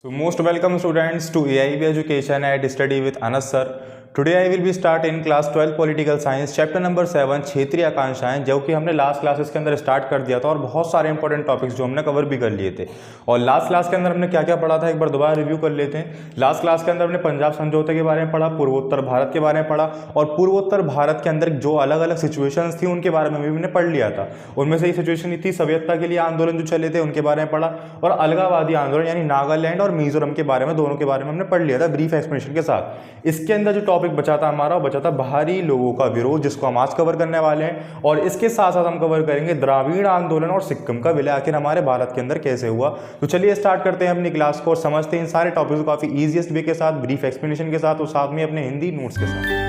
So most welcome students to AIB Education at Study with Anas sir. Today I will be start in class 12 Political Science chapter number 7 क्षेत्रीय आकांक्षाएं, जो कि हमने last classes के अंदर start कर दिया था और बहुत सारे इंपॉर्टेंट टॉपिक्स जो हमने कवर भी कर लिए थे। और लास्ट क्लास के अंदर हमने क्या क्या पढ़ा था एक बार दोबारा रिव्यू कर लेते हैं। लास्ट क्लास के अंदर हमने पंजाब समझौते के बारे में पढ़ा, पूर्वोत्तर भारत के बारे में पढ़ा और पूर्वोत्तर भारत के अंदर जो अलग अलग सिचुएशंस थी उनके बारे में भी हमने पढ़ लिया था। उनमें से एक सिचुएशन थी सभ्यता के लिए आंदोलन जो चले थे उनके बारे में पढ़ा, और अलगाववादी आंदोलन यानी नागालैंड और मिजोरम के बारे में, दोनों के बारे में हमने पढ़ लिया था ब्रीफ एक्सप्लेनेशन के साथ। इसके अंदर जो टॉपिक बचा था हमारा बचा था बाहरी लोगों का विरोध, जिसको हम आज कवर करने वाले हैं। और इसके साथ साथ हम कवर करेंगे द्राविड़ आंदोलन और सिक्किम का विलय आखिर हमारे भारत के अंदर कैसे हुआ। तो चलिए स्टार्ट करते हैं अपनी क्लास को और समझते हैं इन सारे टॉपिक्स को काफी इजीएस्ट वे के साथ, ब्रीफ एक्सप्लेनेशन के साथ और साथ में अपने हिंदी नोट्स के साथ।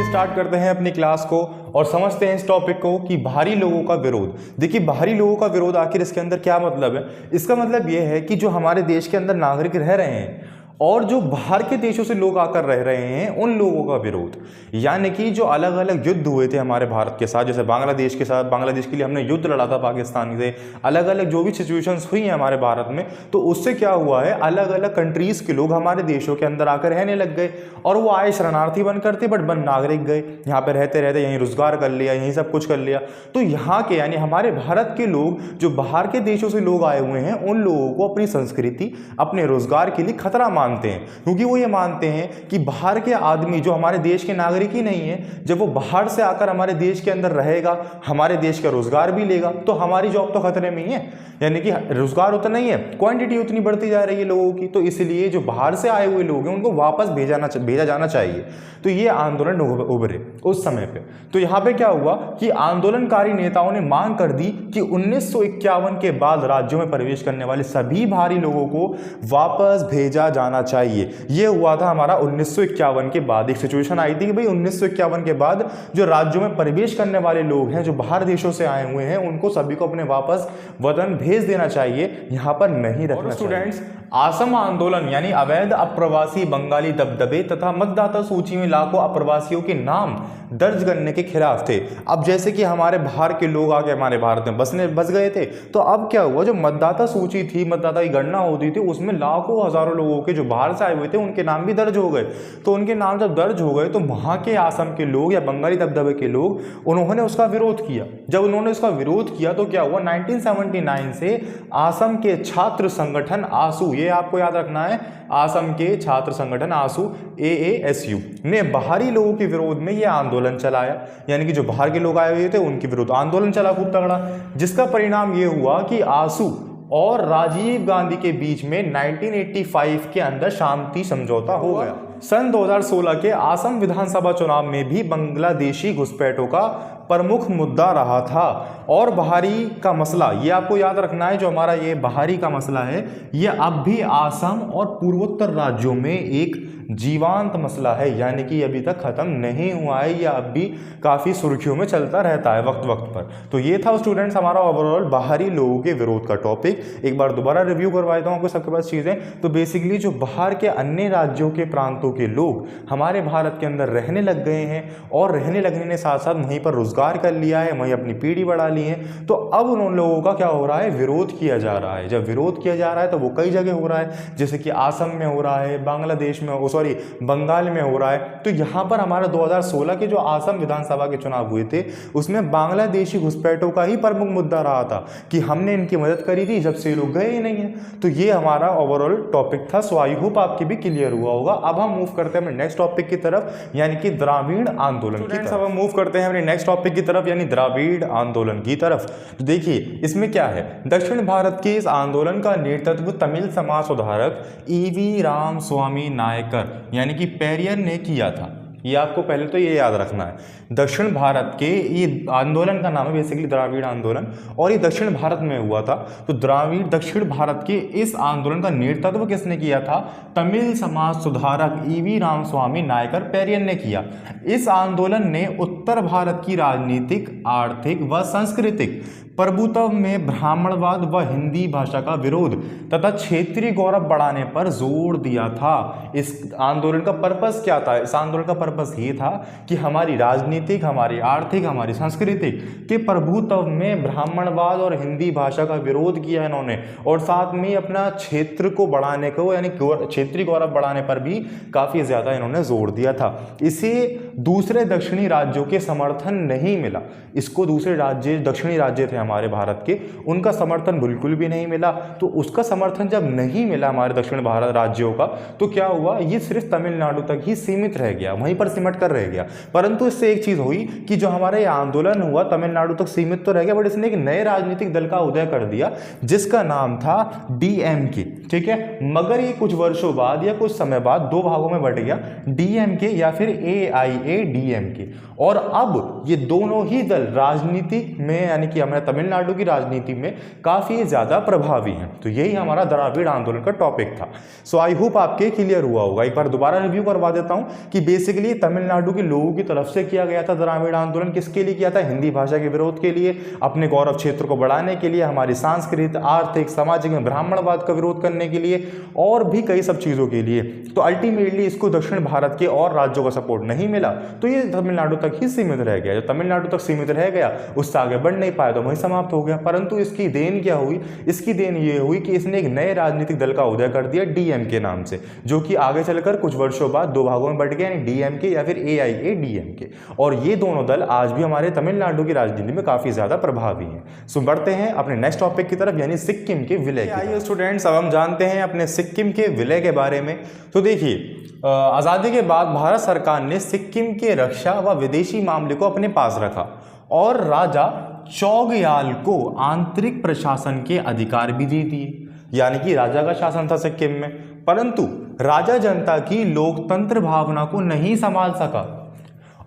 स्टार्ट करते हैं अपनी क्लास को और समझते हैं इस टॉपिक को कि बाहरी लोगों का विरोध। देखिए बाहरी लोगों का विरोध आखिर इसके अंदर क्या मतलब है। इसका मतलब यह है कि जो हमारे देश के अंदर नागरिक रह रहे हैं और जो बाहर के देशों से लोग आकर रह रहे हैं उन लोगों का विरोध, यानी कि जो अलग अलग युद्ध हुए थे हमारे भारत के साथ, जैसे बांग्लादेश के साथ, बांग्लादेश के लिए हमने युद्ध लड़ा था पाकिस्तान से, अलग अलग जो भी सिचुएशंस हुई हैं हमारे भारत में, तो उससे क्या हुआ है अलग अलग कंट्रीज के लोग हमारे देशों के अंदर आकर रहने लग गए। और वो आए शरणार्थी बनकर थे बट बन नागरिक गए, यहाँ पे रहते रहते यहीं रोजगार कर लिया, यहीं सब कुछ कर लिया। तो यहाँ के यानी हमारे भारत के लोग जो बाहर के देशों से लोग आए हुए हैं उन लोगों को अपनी संस्कृति, अपने रोजगार के लिए खतरा मानते हैं, क्योंकि वो ये मानते हैं कि बाहर के आदमी जो हमारे देश के नागरिक ही नहीं है, जब वो बाहर से आकर हमारे देश के अंदर रहेगा, हमारे देश का रोजगार भी लेगा, तो हमारी जॉब तो खतरे में ही है। यानी कि रोजगार उतना नहीं है, क्वांटिटी उतनी बढ़ती जा रही है लोगों की, तो इसलिए जो बाहर से आए हुए लोग हैं उनको वापस भेजा जाना चाहिए। तो ये आंदोलन उभरे उस समय पे। तो यहाँ पे क्या हुआ कि आंदोलनकारी नेताओं ने मांग कर दी कि 1951 के बाद राज्यों में प्रवेश करने वाले सभी बाहरी लोगों को वापस भेजा जाना चाहिए। ये हुआ था हमारा 1951 के बाद। एक सिचुएशन आई थी कि भाई 1951 के बाद जो राज्यों में प्रवेश करने वाले लोग हैं जो बाहर देशों से आए हुए हैं उनको सभी को अपने वापस वतन भेज देना चाहिए, यहाँ पर नहीं रखना। स्टूडेंट्स, असम आंदोलन यानी अवैध अप्रवासी बंगाली दबदबे तथा मतदाता सूची में लाखों अप्रवासियों के नाम दर्ज करने के खिलाफ थे। अब जैसे कि हमारे बाहर के लोग आके हमारे भारत में बस गए थे, तो अब क्या हुआ, जो मतदाता सूची थी, मतदाता की गणना होती थी, उसमें लाखों हजारों लोगों के जो बाहर से आए हुए थे उनके नाम भी दर्ज हो गए। तो उनके नाम जब दर्ज हो गए तो वहां के असम के लोग या बंगाली दबदबे के लोग उन्होंने उसका विरोध किया। जब उन्होंने उसका विरोध किया तो क्या हुआ, 1979 से असम के छात्र संगठन आसू, ये आपको याद रखना है, असम के छात्र संगठन आसू AASU ने बाहरी लोगों के विरोध में यह आंदोलन चलाया। यानी कि जो बाहर के लोग आए हुए थे उनके विरुद्ध आंदोलन चला खूब तगड़ा, जिसका परिणाम यह हुआ कि आसू और राजीव गांधी के बीच में 1985 के अंदर शांति समझौता हो गया। सन 2016 के असम विधानसभा चुनाव में भी बांग्लादेशी घुसपैठों का प्रमुख मुद्दा रहा था। और बाहरी का मसला, ये आपको याद रखना है, जो हमारा ये बाहरी का मसला है ये अब भी असम और पूर्वोत्तर राज्यों में एक जीवांत मसला है, यानी कि अभी तक खत्म नहीं हुआ है, यह अब भी काफी सुर्खियों में चलता रहता है वक्त वक्त पर। तो ये था स्टूडेंट्स हमारा ओवरऑल बाहरी लोगों के विरोध का टॉपिक। एक बार दोबारा रिव्यू करवा देता हूं आपको सबके पास चीजें। तो बेसिकली जो बाहर के अन्य राज्यों के प्रांतों के लोग हमारे भारत के अंदर रहने लग गए हैं और रहने लगने के साथ साथ वहीं पर रोजगार कर लिया है, वहीं अपनी पीढ़ी बढ़ा ली है, तो अब उन लोगों का क्या हो रहा है, विरोध किया जा रहा है। जब विरोध किया जा रहा है तो वो कई जगह हो रहा है, जैसे कि असम में हो रहा है, बांग्लादेश में, बंगाल में हो रहा है। तो यहाँ पर हमारा 2016 के जो असम विधानसभा के चुनाव हुए थे उसमें बांग्लादेशी घुसपैठों का ही प्रमुख मुद्दा रहा था कि हमने इनकी मदद करी थी, जब से लोग गए ही नहीं है। तो ये हमारा ओवरऑल टॉपिक था। सो आई होप आपके भी क्लियर हुआ होगा। अब हम मूव करते हैं अपने नेक्स्ट टॉपिक की तरफ, यानी कि द्राविड़ आंदोलन की तरफ। अब हम मूव करते हैं अपने नेक्स्ट टॉपिक की तरफ, यानी द्राविड़ आंदोलन की तरफ। तो देखिए इसमें क्या है, दक्षिण भारत के इस आंदोलन का नेतृत्व तमिल समाज सुधारक EV रामस्वामी नायकर यानी कि पेरियर ने किया था। ये आपको पहले तो ये याद रखना है, दक्षिण भारत के ये आंदोलन का नाम है बेसिकली द्राविड़ आंदोलन, और ये दक्षिण भारत में हुआ था। तो द्राविड़ दक्षिण भारत के इस आंदोलन का नेतृत्व किसने किया था, तमिल समाज सुधारक EV रामस्वामी नायकर पेरियर ने किया। इस आंदोलन ने उत्तर भारत की राजनीतिक, आर्थिक व सांस्कृतिक प्रभुत्व में ब्राह्मणवाद व हिंदी भाषा का विरोध तथा क्षेत्रीय गौरव बढ़ाने पर जोर दिया था। इस आंदोलन का पर्पस क्या था? इस आंदोलन का पर्पस ये था कि हमारी राजनीतिक, हमारी आर्थिक, हमारी सांस्कृतिक के प्रभुत्व में ब्राह्मणवाद और हिंदी भाषा का विरोध किया इन्होंने, और साथ में अपना क्षेत्र को बढ़ाने को यानी क्षेत्रीय गौरव बढ़ाने पर भी काफ़ी ज़्यादा इन्होंने जोर दिया था। इसे दूसरे दक्षिणी राज्यों के समर्थन नहीं मिला। इसको दूसरे राज्य, दक्षिणी राज्य थे हमारे भारत के, उनका समर्थन बिल्कुल भी नहीं मिला। तो उसका समर्थन जब नहीं मिला हमारे दक्षिण भारत राज्यों का, तो क्या हुआ, ये सिर्फ तमिलनाडु तक ही सीमित रह गया, वहीं पर सिमट कर रह गया। परंतु इससे एक चीज़ हुई कि जो हमारा ये आंदोलन हुआ तमिलनाडु तक सीमित तो रह गया, बट इसने एक नए राजनीतिक दल का उदय कर दिया जिसका नाम था DMK। ठीक है, मगर ये कुछ वर्षों बाद या कुछ समय बाद दो भागों में बट गया, DMK या फिर AIADMK। और अब ये दोनों ही दल राजनीति में यानी कि हमारे तमिलनाडु की राजनीति में काफ़ी ज़्यादा प्रभावी हैं। तो यही हमारा द्रविड़ आंदोलन का टॉपिक था। सो आई होप आपके क्लियर हुआ होगा। एक बार दोबारा रिव्यू करवा देता हूँ कि बेसिकली तमिलनाडु के लोगों की तरफ से किया गया था द्रविड़ आंदोलन। किसके लिए किया था? हिंदी भाषा के विरोध के लिए, अपने गौरव क्षेत्र को बढ़ाने के लिए, हमारी सांस्कृतिक, आर्थिक, सामाजिक में ब्राह्मणवाद का विरोध करने के लिए, और भी कई सब चीज़ों के लिए। तो अल्टीमेटली इसको दक्षिण भारत के और राज्यों का सपोर्ट नहीं मिला, तो ये तमिलनाडु तक ही सीमित रह गया। जो तमिलनाडु तक सीमित रह गया उससे आगे बढ़ नहीं पाया, तो वहीं समाप्त हो गया। परंतु इसकी देन क्या हुई? इसकी देन ये हुई कि इसने एक नए राजनीतिक दल का उदय कर दिया DMK नाम से, जो कि आगे चलकर कुछ वर्षों बाद दो भागों में बट गया, यानी DMK या फिर AIADMK। और ये दोनों दल आज भी हमारे तमिलनाडु की राजनीति में काफी ज्यादा प्रभावी हैं। सो बढ़ते हैं अपने नेक्स्ट टॉपिक की तरफ, यानी सिक्किम के विलय। आइए स्टूडेंट्स, अब हम जानते हैं अपने सिक्किम के विलय के बारे में। तो देखिए, आज़ादी के बाद भारत सरकार ने सिक्किम के रक्षा व विदेशी मामले को अपने पास रखा और राजा चौगयाल को आंतरिक प्रशासन के अधिकार भी दे दिए, यानी कि राजा का शासन था सिक्किम में। परंतु राजा जनता की लोकतंत्र भावना को नहीं संभाल सका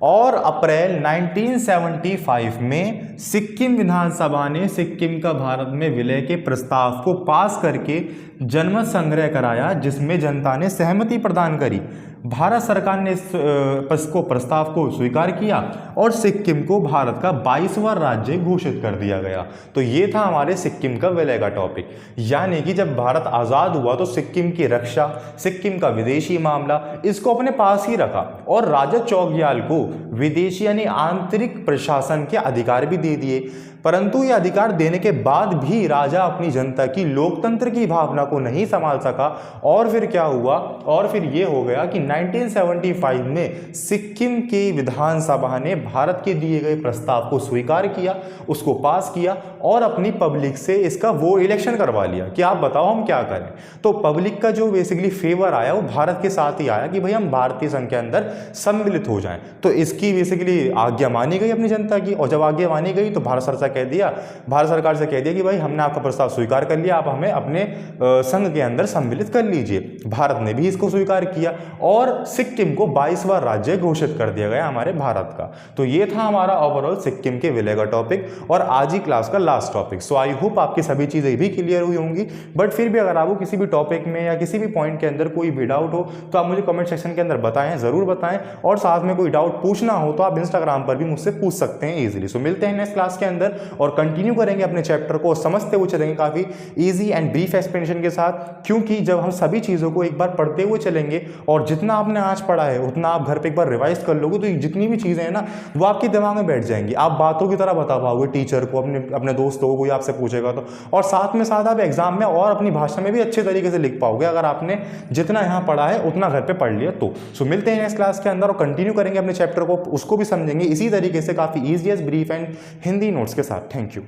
और अप्रैल 1975 में सिक्किम विधानसभा ने सिक्किम का भारत में विलय के प्रस्ताव को पास करके जनमत संग्रह कराया, जिसमें जनता ने सहमति प्रदान करी। भारत सरकार ने इस प्रस्ताव को स्वीकार किया और सिक्किम को भारत का 22वां राज्य घोषित कर दिया गया। तो ये था हमारे सिक्किम का विलय का टॉपिक। यानी कि जब भारत आज़ाद हुआ तो सिक्किम की रक्षा, सिक्किम का विदेशी मामला, इसको अपने पास ही रखा और राजा चौगयाल को विदेशी यानी आंतरिक प्रशासन के अधिकार भी दे दिए। परंतु ये अधिकार देने के बाद भी राजा अपनी जनता की लोकतंत्र की भावना को नहीं संभाल सका और फिर क्या हुआ, और फिर ये हो गया कि 1975 में सिक्किम की विधानसभा ने भारत के दिए गए प्रस्ताव को स्वीकार किया, उसको पास किया और अपनी पब्लिक से इसका वो इलेक्शन करवा लिया कि आप बताओ हम क्या करें। तो पब्लिक का जो बेसिकली फेवर आया वो भारत के साथ ही आया कि भाई हम भारतीय संघ के अंदर सम्मिलित हो जाएं। तो इसकी बेसिकली आज्ञा मानी गई अपनी जनता की, और जब आज्ञा मानी गई तो भारत सरकार से कह दिया कि भाई हमने आपका प्रस्ताव स्वीकार कर लिया, आप हमें अपने संघ के अंदर सम्मिलित कर लीजिए। भारत ने भी इसको स्वीकार किया और सिक्किम को 22वां राज्य घोषित कर दिया गया हमारे भारत का। तो ये था हमारा ओवरऑल सिक्किम के विलय का टॉपिक और आज ही क्लास का last topic. So I hope आपकी सभी चीजें भी क्लियर हुई होंगी। बट फिर भी अगर आपको किसी भी टॉपिक में या किसी भी पॉइंट के अंदर कोई भी डाउट हो तो आप मुझे कमेंट सेक्शन के अंदर बताएं, जरूर बताएं। और साथ में कोई डाउट पूछना हो तो आप इंस्टाग्राम पर भी मुझसे पूछ सकते हैं इजीली। सो मिलते हैं नेक्स्ट क्लास के अंदर और कंटिन्यू करेंगे अपने चैप्टर को, समझते हुए चलेंगे काफी इजी एंड ब्रीफ एक्सप्लेनेशन के साथ, क्योंकि जब हम सभी चीजों को एक बार पढ़ते हुए चलेंगे और जितना आपने आज पढ़ा है उतना आप घर पे एक बार रिवाइज कर लोगे तो जितनी भी चीजें हैं ना वो आपके दिमाग में बैठ जाएंगी। आप बातों की तरह बता पाओगे टीचर को, अपने दोस्तों को, कोई आपसे पूछेगा तो। और साथ में साथ आप एग्जाम में और अपनी भाषा में भी अच्छे तरीके से लिख पाओगे अगर आपने जितना यहाँ पढ़ा है उतना घर पे पढ़ लिया तो। सो मिलते हैं नेक्स्ट क्लास के अंदर और कंटिन्यू करेंगे अपने चैप्टर को, उसको भी समझेंगे इसी तरीके से काफी easy, brief and Hindi notes के साथ। Thank you.